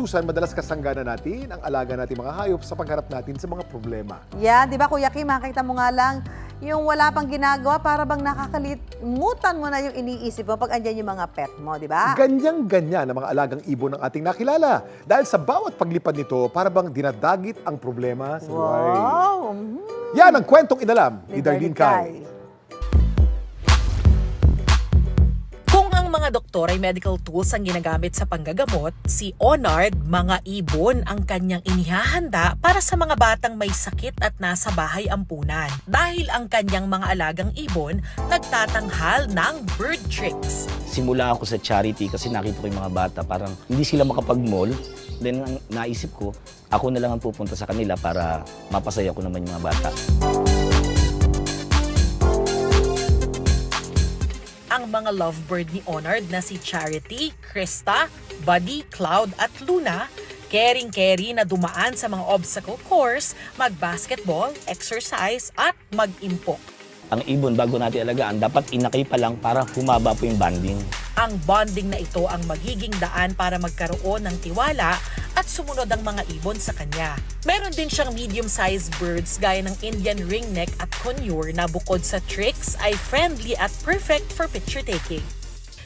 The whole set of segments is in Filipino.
kagustusan, madalas kasangganan natin ang alaga natin mga hayop sa pagharap natin sa mga problema. Yan, di ba Kuya Kim, makita mo nga lang, yung wala pang ginagawa, para bang nakakalimutan mo na yung iniisip mo pag andyan yung mga pet mo, di ba? Ganyan-ganyan ang mga alagang ibon ng ating nakilala. Dahil sa bawat paglipad nito, para bang dinadagit ang problema sa buhay. Wow! Yan ang kwentong inalam ni Darlene Kai. Kung ang mga doktor ay medical tools ang ginagamit sa panggagamot, si Onard, mga ibon ang kanyang inihahanda para sa mga batang may sakit at nasa bahay ampunan. Dahil ang kanyang mga alagang ibon nagtatanghal ng bird tricks. Simula ako sa charity kasi nakita ko yung mga bata parang hindi sila makapag-mall. Then ang naisip ko, ako na lang ang pupunta sa kanila para mapasaya ko naman yung mga bata. Ang mga lovebird ni Onard na si Charity, Krista, Buddy, Cloud at Luna, caring-carry na dumaan sa mga obstacle course, mag-basketball, exercise at mag-impok. Ang ibon, bago natin alagaan, dapat inakay pa lang para humaba po yung bonding. Ang bonding na ito ang magiging daan para magkaroon ng tiwala at sumunod ang mga ibon sa kanya. Meron din siyang medium-sized birds gaya ng Indian ringneck at conure na bukod sa tricks ay friendly at perfect for picture taking.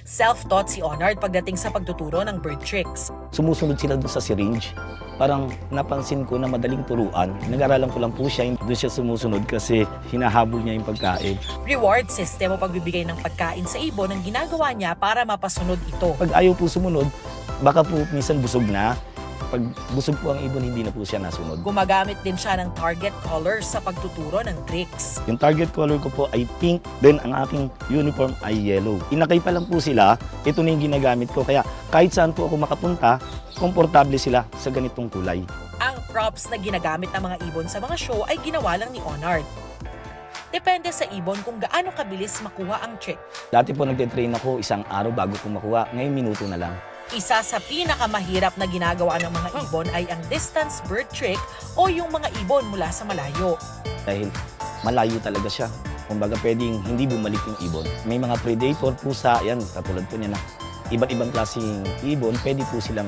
Self-taught si Onard pagdating sa pagtuturo ng bird tricks. Sumusunod sila doon sa syringe. Parang napansin ko na madaling turuan. Nag-aralan ko lang po siya, doon siya sumusunod kasi hinahabol niya yung pagkain. Reward system o pagbibigay ng pagkain sa ibon ang ginagawa niya para mapasunod ito. Pag ayaw po sumunod, baka po minsan busog na. Pag busog po ang ibon, hindi na po siya nasunod. Gumagamit din siya ng target colors sa pagtuturo ng tricks. Yung target color ko po ay pink, then ang aking uniform ay yellow. Inakay pa lang po sila, ito na yung ginagamit ko. Kaya kahit saan po ako makapunta, komportable sila sa ganitong kulay. Ang props na ginagamit ng mga ibon sa mga show ay ginawa lang ni Onard. Depende sa ibon kung gaano kabilis makuha ang trick. Dati po nagtitrain ako isang araw bago ko makuha, ngayon minuto na lang. Isa sa pinakamahirap na ginagawa ng mga ibon ay ang distance bird trick o yung mga ibon mula sa malayo. Dahil malayo talaga siya. Kumbaga pwedeng hindi bumalik yung ibon. May mga predator, pusa, yan, katulad po niya na iba't ibang klaseng ibon, pwede po silang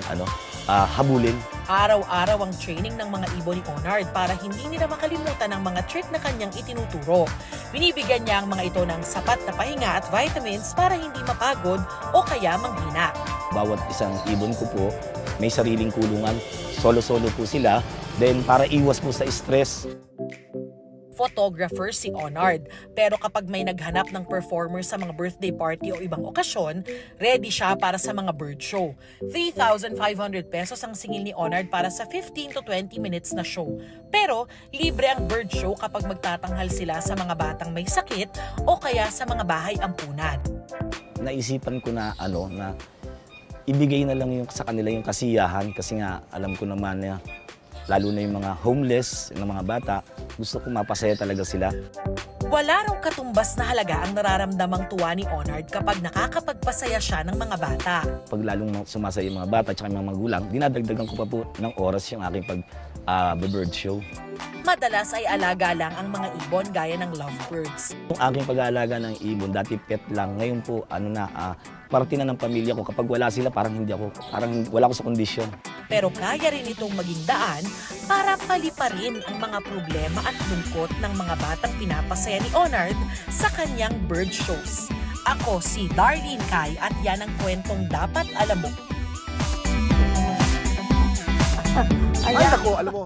habulin. Araw-araw ang training ng mga ibon ni Onard para hindi nila makalimutan ang mga trick na kanyang itinuturo. Binibigyan niya ang mga ito ng sapat na pahinga at vitamins para hindi mapagod o kaya manghina. Bawat isang ibon ko po, may sariling kulungan. Solo-solo po sila. Then para iwas po sa stress. Photographer si Onard. Pero kapag may naghanap ng performer sa mga birthday party o ibang okasyon, ready siya para sa mga bird show. 3,500 pesos ang singil ni Onard para sa 15 to 20 minutes na show. Pero libre ang bird show kapag magtatanghal sila sa mga batang may sakit o kaya sa mga bahay ampunan. Naisipan ko na na ibigay na lang yung sa kanila yung kasiyahan kasi nga alam ko naman na lalo na yung mga homeless, yung mga bata, gusto ko mapasaya talaga sila. Wala raw katumbas na halaga ang nararamdamang tuwa ni Onard kapag nakakapagpasaya siya ng mga bata. Pag lalong sumasaya yung mga bata at mga magulang, dinadagdagan ko pa po ng oras yung aking bird show. Madalas ay alaga lang ang mga ibon gaya ng lovebirds. Yung aking pag-aalaga ng ibon, dati pet lang. Ngayon po, parte na ng pamilya ko. Kapag wala sila, parang wala ako sa kondisyon. Pero kaya rin itong maging daan para paliparin ang mga problema at lungkot ng mga batang pinapasaya ni Onard sa kanyang bird shows. Ako si Darlene Kai at yan ang kwentong dapat alam mo. Ay, nako, alam mo.